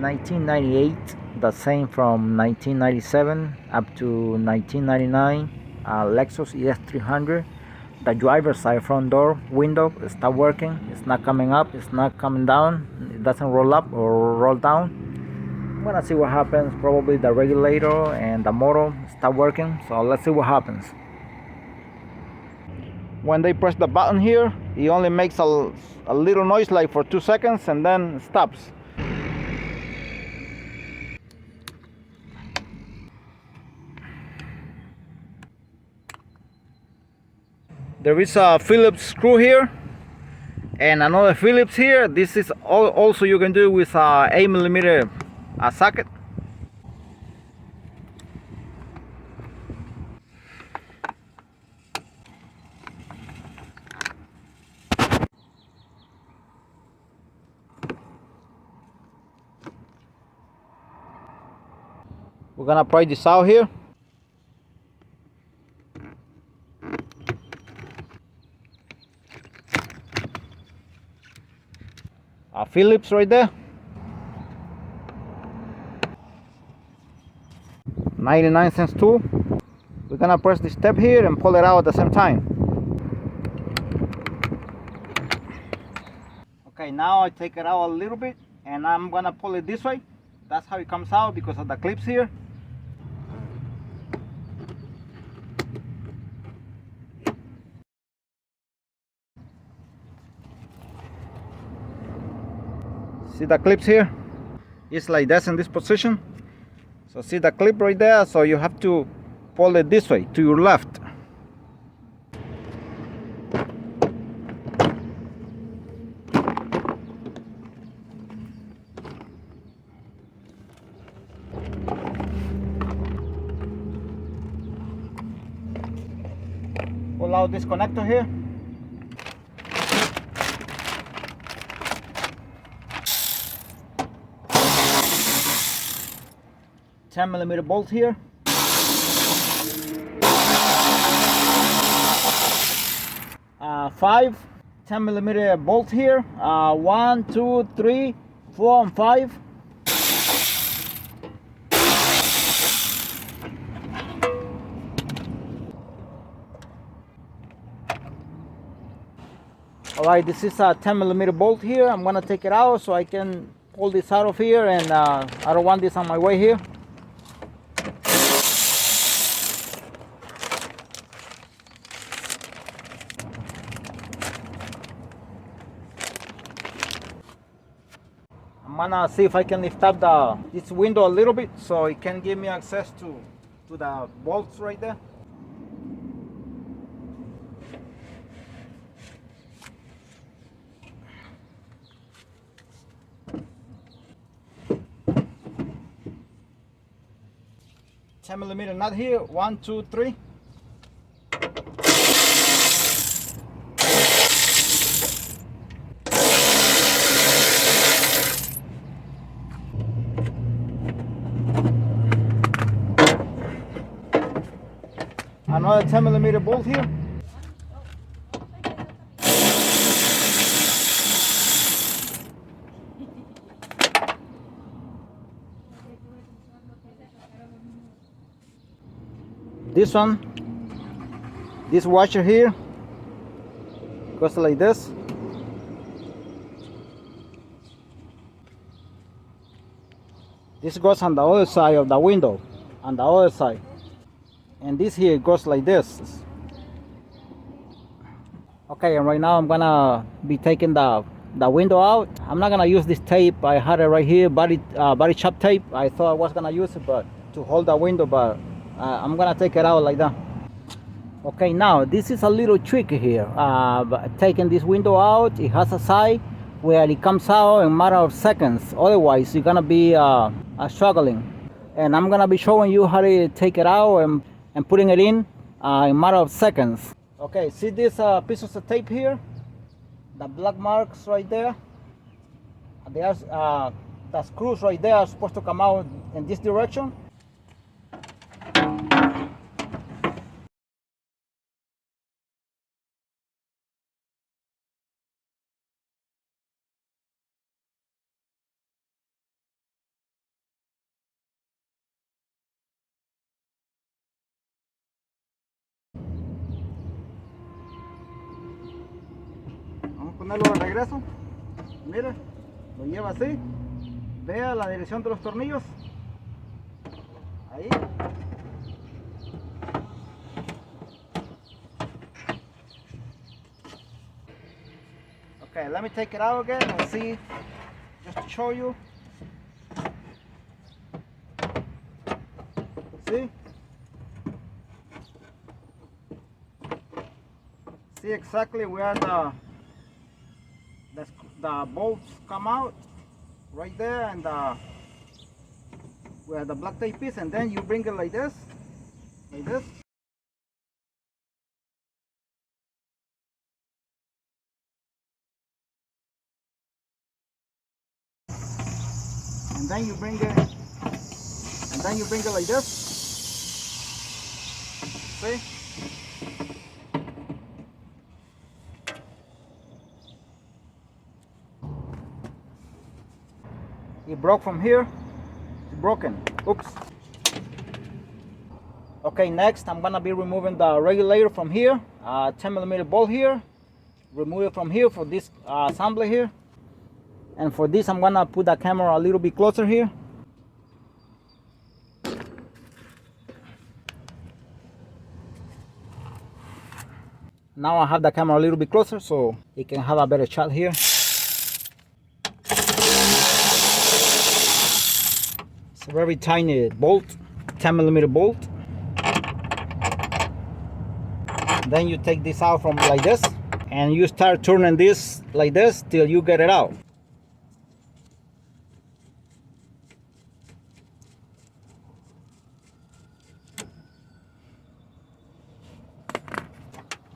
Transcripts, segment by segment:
1998, the same from 1997 up to 1999. Lexus ES300. The driver's side front door window is not working. It's not coming up. It's not coming down. It doesn't roll up or roll down. I'm gonna see what happens. Probably the regulator and the motor stop working. So let's see what happens. When they press the button here, it only makes a little noise like for 2 seconds and then stops. There is a Phillips screw here and another Phillips here. This is also you can do with a 8mm socket. We're gonna pry this out here. A Phillips right there. 99-cent tool. We're gonna press this tab here and pull it out at the same time. Okay, now I take it out a little bit and I'm gonna pull it this way. That's how it comes out because of the clips here. See the clips here? It's like this in this position. So see the clip right there? So you have to pull it this way to your left. Pull out this connector here. $10mm bolt here. Five 10mm bolt here. 1, 2, 3, 4, and 5. Alright, this is a 10mm bolt here. I'm gonna take it out so I can pull this out of here, and I don't want this on my way here. I'm gonna see if I can lift up this window a little bit so it can give me access to the bolts right there. $10mm nut here. 1, 2, 3. Another 10mm bolt here. This one, this washer here goes like this. This goes on the other side of the window, on the other side. And this here goes like this. Okay, and right now I'm gonna be taking the window out. I'm not gonna use this tape. I had it right here, body shop tape. I thought I was gonna use it, but to hold the window, but I'm gonna take it out like that. Okay, now this is a little trick here. Taking this window out, it has a side where it comes out in a matter of seconds. Otherwise, you're gonna be struggling. And I'm gonna be showing you how to take it out and putting it in a matter of seconds. Okay, see this piece of tape here? The black marks right there? There's the screws right there are supposed to come out in this direction. ponerlo de regreso. Mire, lo lleva así. Vea la dirección de los tornillos. Ahí. Okay, let me take it out again and see, just to show you. See? See exactly where the bolts come out, right there, and where the black tape is, and then you bring it like this, like this. And then you bring it, like this. See? It broke from here. It's broken. Oops. Okay, next I'm gonna be removing the regulator from here. 10mm bolt here. Remove it from here for this assembly here. And for this, I'm gonna put the camera a little bit closer here. Now I have the camera a little bit closer so it can have a better shot here. It's a very tiny bolt, 10mm bolt. Then you take this out from like this and you start turning this like this till you get it out.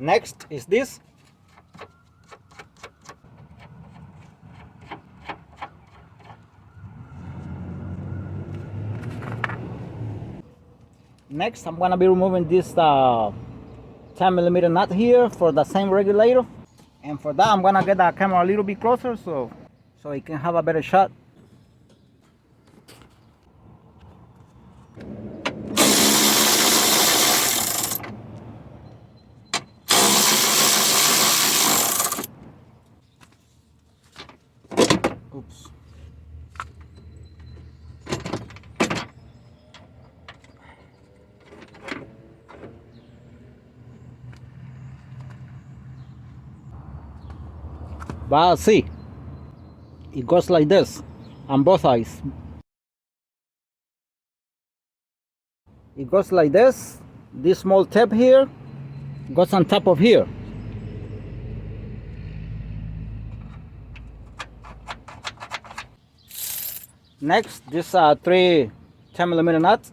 Next is this. Next, I'm gonna be removing this 10mm nut here for the same regulator. And for that, I'm gonna get the camera a little bit closer so it can have a better shot. Oops. But see, it goes like this on both sides. It goes like this. This small tab here goes on top of here. Next, this 3 10mm nuts.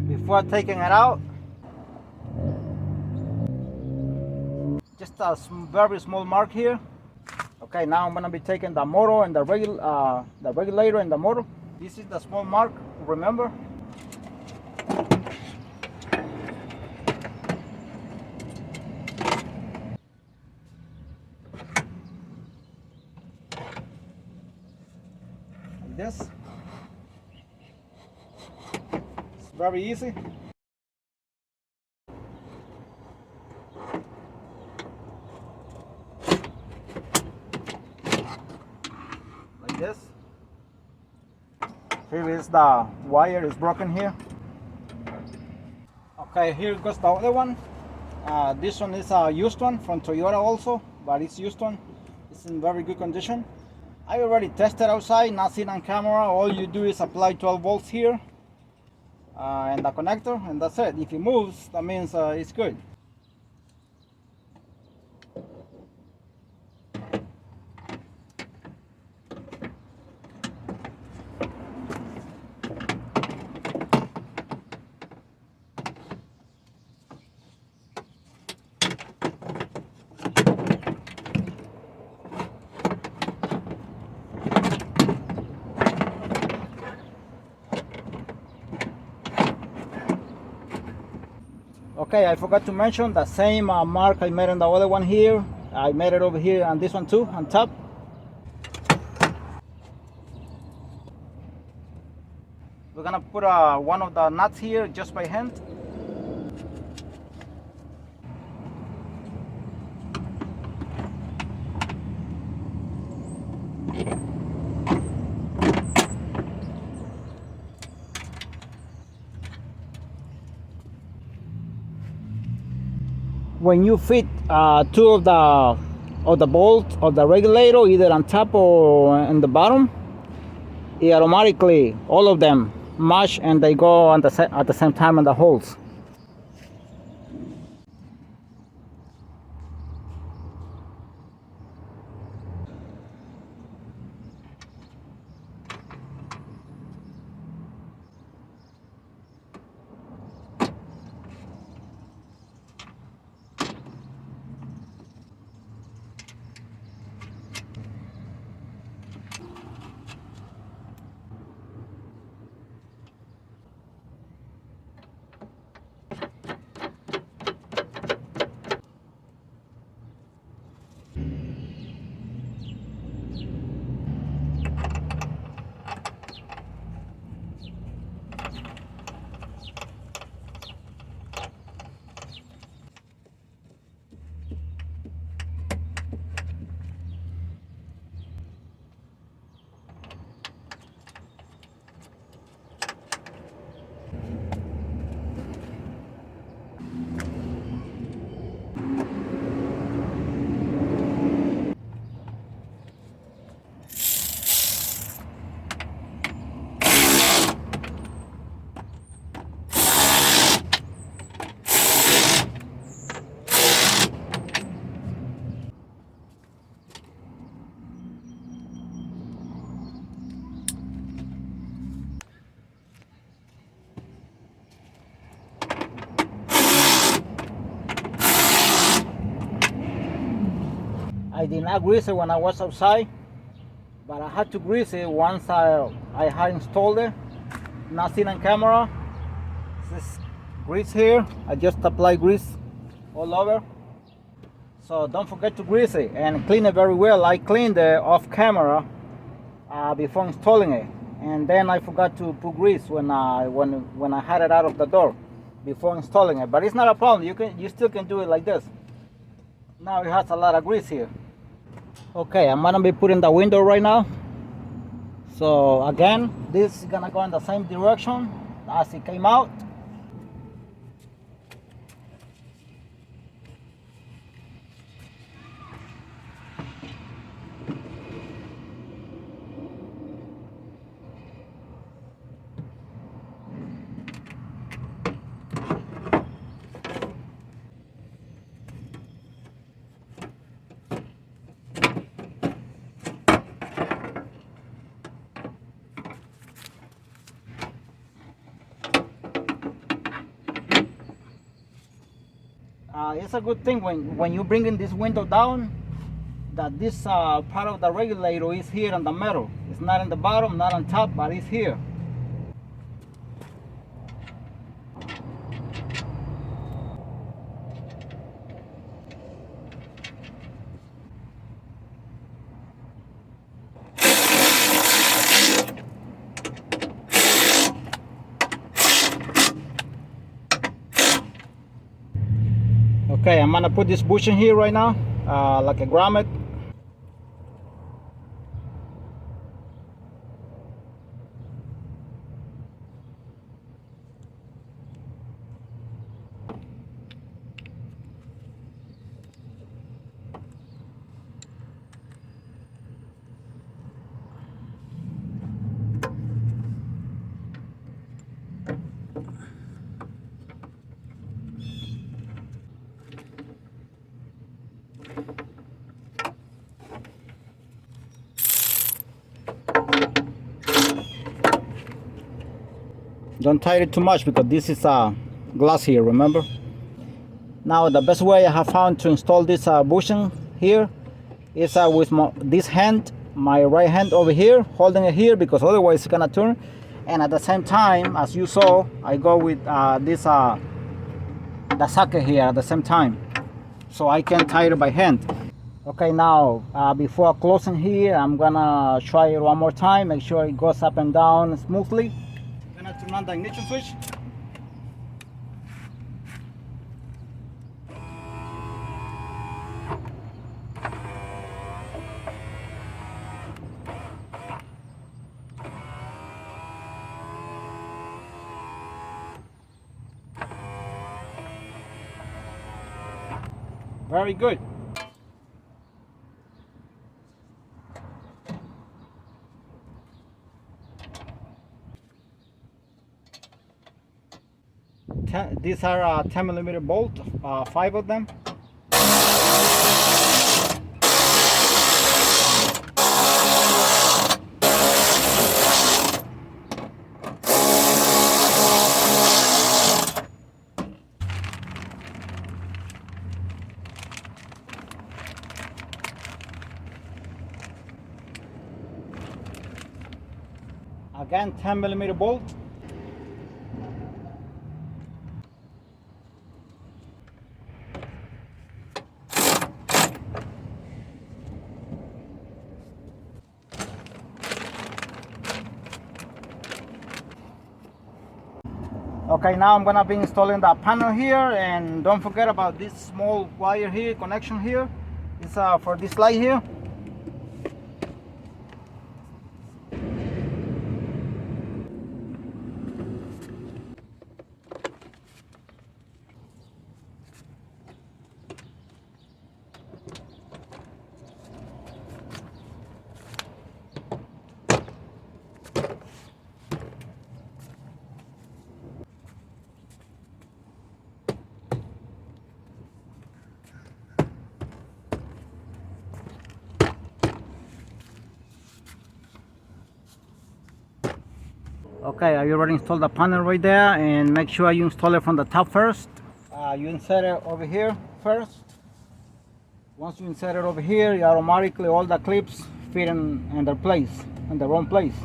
Before taking it out, just a very small mark here. Okay, now I'm gonna be taking the motor and the regulator and the motor. This is the small mark, remember? Like this. It's very easy. Like this. Here is the wire is broken here. Okay, here goes the other one. This one is a used one from Toyota also, but it's used one. It's in very good condition. I already tested outside, not seen on camera. All you do is apply 12 volts here and the connector, and that's it. If it moves, that means it's good. Okay, I forgot to mention the same mark I made on the other one here. I made it over here on this one too, on top. We're gonna put one of the nuts here just by hand. When you fit two of the bolts of the regulator, either on top or in the bottom, it automatically, all of them match and they go on at the same time in the holes. I did not grease it when I was outside, but I had to grease it once I had installed it. Not seen on camera. This grease here, I just apply grease all over. So don't forget to grease it and clean it very well. I cleaned it off camera before installing it, and then I forgot to put grease when I had it out of the door before installing it. But it's not a problem. You still can do it like this. Now it has a lot of grease here. Okay, I'm gonna be putting the window right now. So again, this is gonna go in the same direction as it came out. It's a good thing when you bring in this window down, that this part of the regulator is here on the metal. It's not in the bottom, not on top, but it's here. Okay, I'm gonna put this bushing here right now, like a grommet. Don't tie it too much because this is glass here, remember? Now the best way I have found to install this bushing here is with this hand, my right hand over here, holding it here, because otherwise it's gonna turn. And at the same time, as you saw, I go with this the socket here at the same time, so I can tie it by hand. Okay, now before closing here, I'm gonna try it one more time, make sure it goes up and down smoothly. I'm Turn on the ignition switch. Very good. These are 10mm bolt, 5 of them. Again, 10mm bolt. Okay, now I'm gonna be installing the panel here, and don't forget about this small wire here, connection here. It's for this light here. Okay, I already installed the panel right there, and make sure you install it from the top first. You insert it over here first. Once you insert it over here, you automatically all the clips fit in their place, in their own place.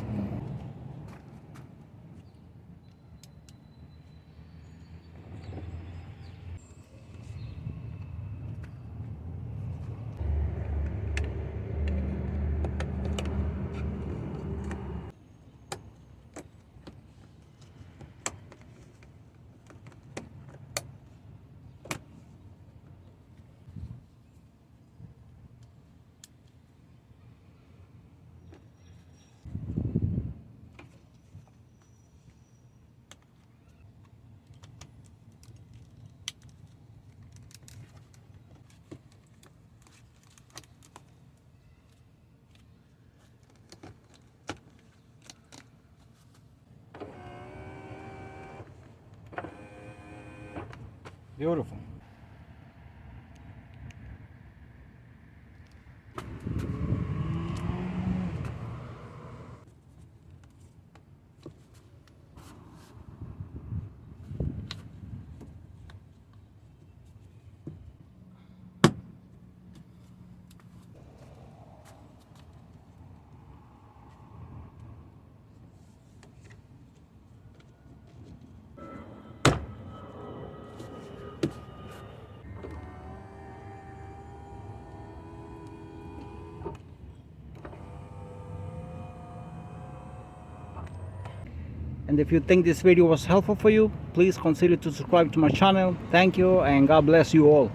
Beautiful. And if you think this video was helpful for you, please consider to subscribe to my channel. Thank you, and God bless you all.